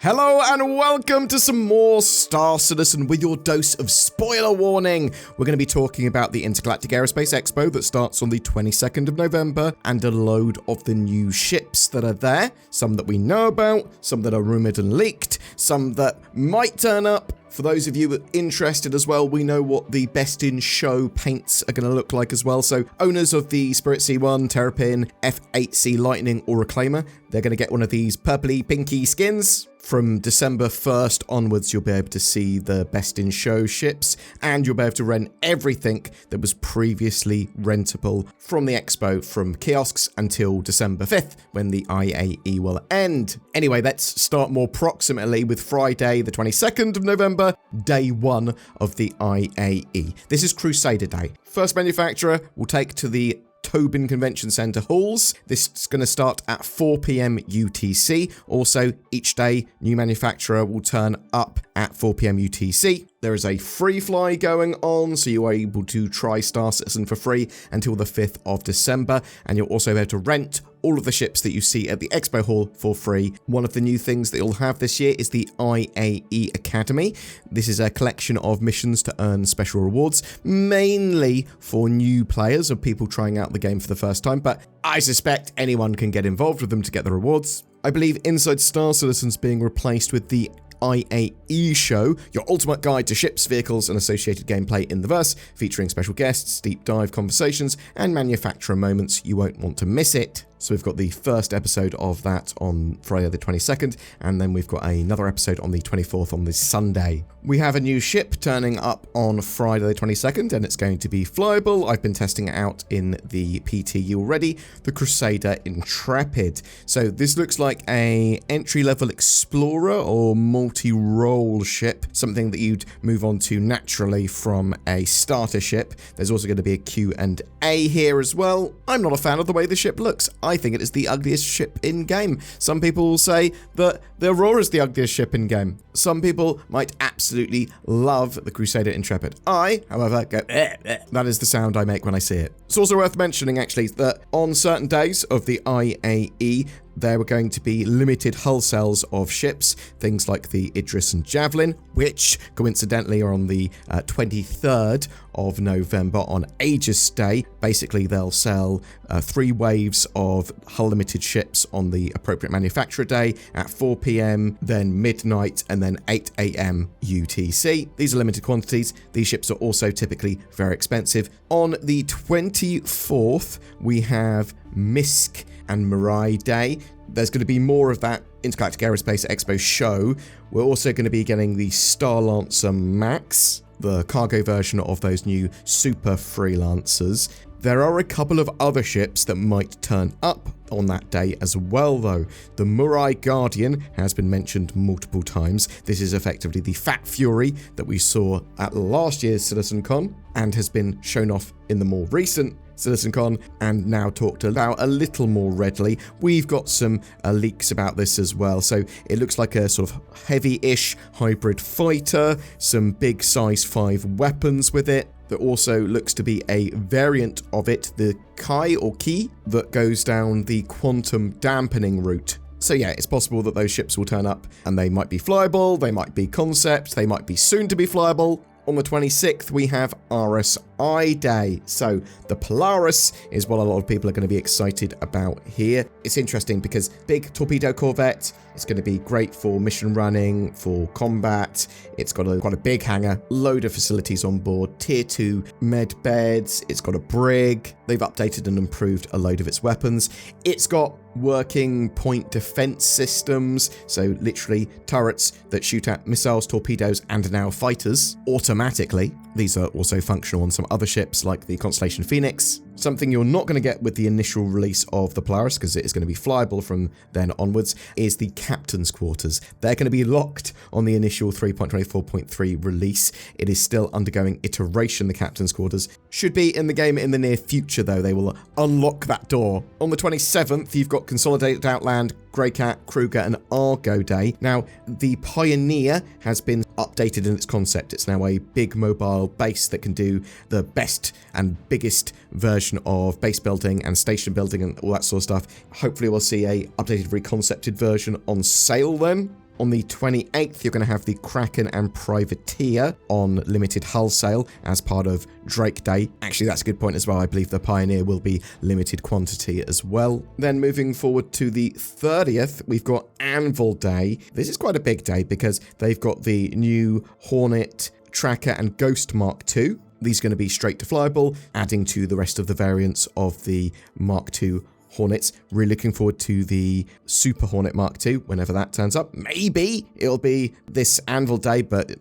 Hello and welcome to some more Star Citizen with your dose of spoiler warning. We're going to be talking about the Intergalactic Aerospace Expo that starts on the 22nd of November and a load of the new ships that are there. Some that we know about, some that are rumoured and leaked, some that might turn up. For those of you interested as well, we know what the best in show paints are going to look like as well. So owners of the Spirit C1, Terrapin, F8C Lightning or Reclaimer, they're going to get one of these purpley pinky skins. From December 1st onwards, you'll be able to see the best in show ships, and you'll be able to rent everything that was previously rentable from the expo from kiosks until December 5th, when the IAE will end. Anyway, let's start more proximately with Friday, the 22nd of November, day one of the IAE. This is Crusader Day. First manufacturer will take to the Tobin Convention Centre halls. This is going to start at 4 p.m. UTC. Also, each day, new manufacturer will turn up at 4 p.m. UTC. There is a free fly going on, so you are able to try Star Citizen for free until the 5th of December, and you'll also be able to rent all of the ships that you see at the Expo Hall for free. One of the new things that you'll have this year is the IAE Academy. This is a collection of missions to earn special rewards, mainly for new players or people trying out the game for the first time, but I suspect anyone can get involved with them to get the rewards. I believe Inside Star Citizen's being replaced with the IAE Show, your ultimate guide to ships, vehicles, and associated gameplay in the verse, featuring special guests, deep dive conversations, and manufacturer moments. You won't want to miss it. So we've got the first episode of that on Friday the 22nd, and then we've got another episode on the 24th on this Sunday. We have a new ship turning up on Friday the 22nd, and it's going to be flyable. I've been testing it out in the PTU already, the Crusader Intrepid. So this looks like a entry-level explorer or multi-role ship, something that you'd move on to naturally from a starter ship. There's also going to be a Q&A here as well. I'm not a fan of the way the ship looks. I think it is the ugliest ship in game. Some people will say that the Aurora is the ugliest ship in game. Some people might absolutely love the Crusader Intrepid. I, however, go eh, eh. That is the sound I make when I see it. It's also worth mentioning, actually, that on certain days of the IAE, there were going to be limited hull cells of ships, things like the Idris and Javelin, which coincidentally are on the 23rd of November on Aegis Day. Basically, they'll sell 3 waves of hull limited ships on the appropriate manufacturer day at 4 p.m, then midnight, and then 8 a.m. UTC. These are limited quantities. These ships are also typically very expensive. On the 24th, we have Misk and Mirai Day. There's going to be more of that Intergalactic Aerospace Expo show. We're also going to be getting the Starlancer Max, the cargo version of those new Super Freelancers. There are a couple of other ships that might turn up on that day as well, though. The Murai Guardian has been mentioned multiple times. This is effectively the Fat Fury that we saw at last year's CitizenCon and has been shown off in the more recent CitizenCon and now talked about a little more readily. We've got some leaks about this as well. So it looks like a sort of heavy-ish hybrid fighter, some big size 5 weapons with it. There also looks to be a variant of it, the Kai or Ki, that goes down the quantum dampening route. So yeah, it's possible that those ships will turn up and they might be flyable, they might be concept, they might be soon to be flyable. On the 26th, we have RSI Day. So the Polaris is what a lot of people are going to be excited about here. It's interesting because big torpedo corvette. It's going to be great for mission running, for combat. It's got quite a big hangar, load of facilities on board, tier 2 med beds. It's got a brig. They've updated and improved a load of its weapons. It's got working point defense systems, so literally turrets that shoot at missiles, torpedoes, and now fighters automatically. These are also functional on some other ships like the Constellation Phoenix. Something you're not going to get with the initial release of the Polaris, because it is going to be flyable from then onwards, is the Captain's Quarters. They're going to be locked on the initial 3.24.3 release. It is still undergoing iteration, the Captain's Quarters. Should be in the game in the near future, though. They will unlock that door. On the 27th, you've got Consolidated Outland, Greycat, Kruger, and Argo Day. Now, the Pioneer has been updated in its concept. It's now a big mobile base that can do the best and biggest version of base building and station building and all that sort of stuff. Hopefully we'll see a updated, reconcepted version on sale then. On the 28th, you're going to have the Kraken and Privateer on limited hull sale as part of Drake Day. Actually, that's a good point as well. I believe the Pioneer will be limited quantity as well. Then moving forward to the 30th, we've got Anvil Day. This is quite a big day because they've got the new Hornet, Tracker, and Ghost Mark II. These are going to be straight to flyable, adding to the rest of the variants of the Mark II Hornets. Really looking forward to the Super Hornet Mark II whenever that turns up. Maybe it'll be this Anvil Day, but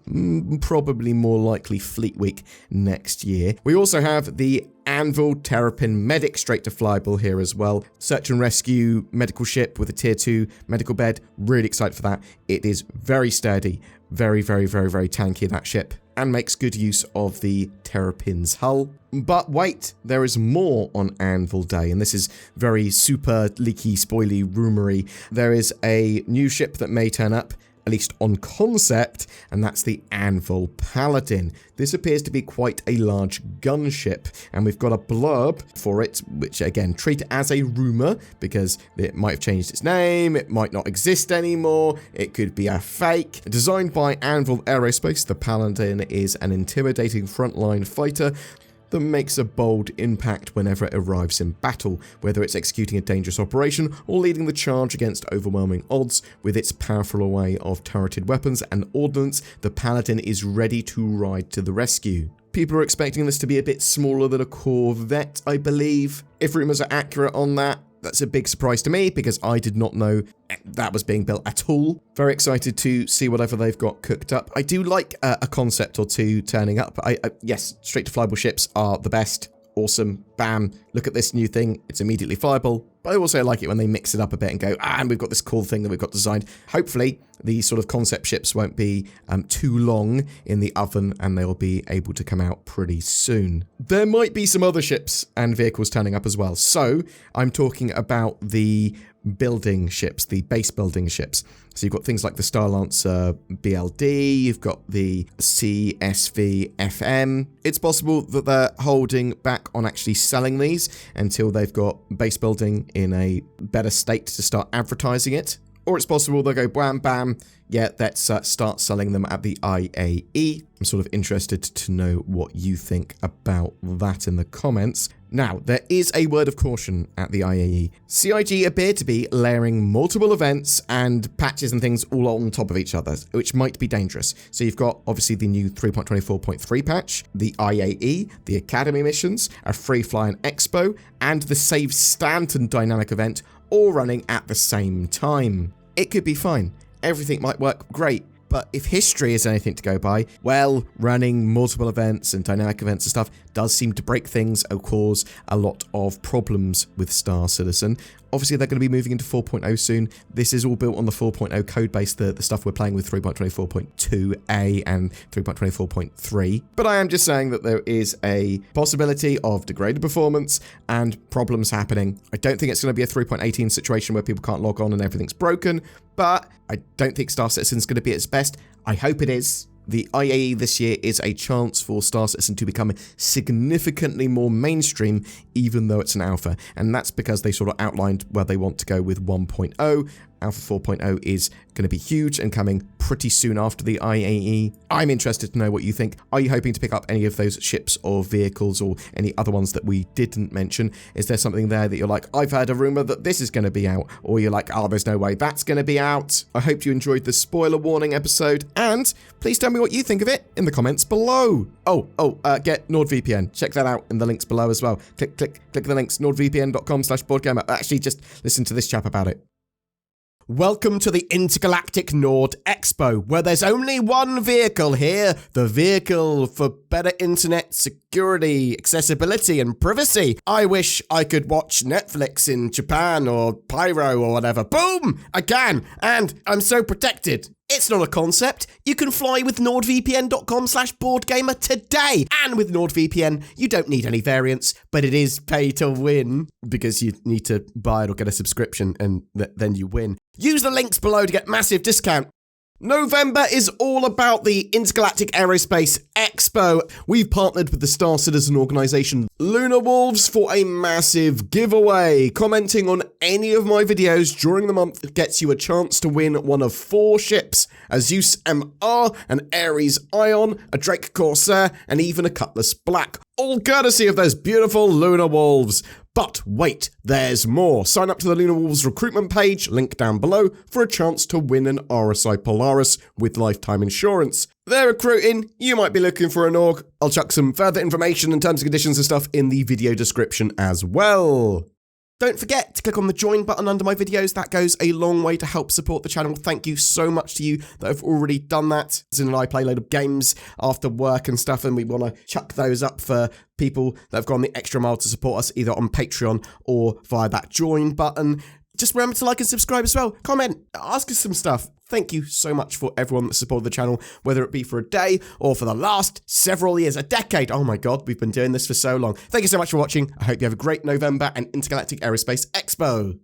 probably more likely Fleet Week next year. We also have the Anvil Terrapin Medic straight to flyable here as well. Search and rescue medical ship with a tier 2 medical bed. Really excited for that. It is very sturdy, very tanky, that ship, and makes good use of the Terrapin's hull. But wait, there is more on Anvil Day, and this is very super leaky, spoily, rumory. There is a new ship that may turn up, at least on concept, and that's the Anvil Paladin. This appears to be quite a large gunship, and we've got a blurb for it, which again, treat it as a rumor, because it might have changed its name, it might not exist anymore, it could be a fake. Designed by Anvil Aerospace, the Paladin is an intimidating frontline fighter that makes a bold impact whenever it arrives in battle, whether it's executing a dangerous operation or leading the charge against overwhelming odds. With its powerful array of turreted weapons and ordnance, the Paladin is ready to ride to the rescue. People are expecting this to be a bit smaller than a Corvette, I believe. If rumors are accurate on that, that's a big surprise to me because I did not know that was being built at all. Very excited to see whatever they've got cooked up. I do like a concept or two turning up. Yes, straight to flyable ships are the best. Awesome. Bam. Look at this new thing. It's immediately flyable. But I also like it when they mix it up a bit and go, and we've got this cool thing that we've got designed. Hopefully, these sort of concept ships won't be too long in the oven and they'll be able to come out pretty soon. There might be some other ships and vehicles turning up as well. So I'm talking about the building ships, the base building ships. So you've got things like the Star Lancer BLD, you've got the CSV FM. It's possible that they're holding back on actually selling these until they've got base building in a better state to start advertising it. Or it's possible they'll go bam, bam, yeah, let's start selling them at the IAE. I'm sort of interested to know what you think about that in the comments. Now, there is a word of caution at the IAE. CIG appear to be layering multiple events and patches and things all on top of each other, which might be dangerous. So you've got, obviously, the new 3.24.3 patch, the IAE, the Academy missions, a Free Flying Expo, and the Save Stanton dynamic event, all running at the same time. It could be fine. Everything might work great. But if history is anything to go by, well, running multiple events and dynamic events and stuff does seem to break things or cause a lot of problems with Star Citizen. Obviously, they're going to be moving into 4.0 soon. This is all built on the 4.0 code base, the stuff we're playing with 3.24.2a and 3.24.3. But I am just saying that there is a possibility of degraded performance and problems happening. I don't think it's going to be a 3.18 situation where people can't log on and everything's broken, but I don't think Star Citizen's going to be at its best. I hope it is. The IAE this year is a chance for Star Citizen to become significantly more mainstream, even though it's an alpha. And that's because they sort of outlined where they want to go with 1.0. Alpha 4.0 is going to be huge and coming pretty soon after the IAE. I'm interested to know what you think. Are you hoping to pick up any of those ships or vehicles or any other ones that we didn't mention? Is there something there that you're like, I've heard a rumor that this is going to be out, or you're like, oh, there's no way that's going to be out? I hope you enjoyed the spoiler warning episode, and please tell me what you think of it in the comments below. Get NordVPN. Check that out in the links below as well. Click the links, nordvpn.com/boardgamer. Actually, just listen to this chap about it. Welcome to the Intergalactic Nord Expo, where there's only one vehicle here, the vehicle for better internet security, accessibility, and privacy. I wish I could watch Netflix in Japan or Pyro or whatever. Boom! I can, and I'm so protected. It's not a concept. You can fly with nordvpn.com/boardgamer today. And with NordVPN, you don't need any variants, but it is pay to win because you need to buy it or get a subscription and then you win. Use the links below to get massive discount. November is all about the Intergalactic Aerospace Expo. We've partnered with the Star Citizen organisation Lunar Wolves for a massive giveaway. Commenting on any of my videos during the month gets you a chance to win one of 4 ships: a Zeus MR, an Ares Ion, a Drake Corsair, and even a Cutlass Black. All courtesy of those beautiful Lunar Wolves. But wait, there's more. Sign up to the Lunar Wolves recruitment page, link down below, for a chance to win an RSI Polaris with lifetime insurance. They're recruiting, you might be looking for an org. I'll chuck some further information and terms and conditions and stuff in the video description as well. Don't forget to click on the join button under my videos. That goes a long way to help support the channel. Thank you so much to you that have already done that. Zin and I play a load of games after work and stuff, and we want to chuck those up for people that have gone the extra mile to support us either on Patreon or via that join button. Just remember to like and subscribe as well. Comment, ask us some stuff. Thank you so much for everyone that supported the channel, whether it be for a day or for the last several years, a decade. Oh my God, we've been doing this for so long. Thank you so much for watching. I hope you have a great November and Intergalactic Aerospace Expo.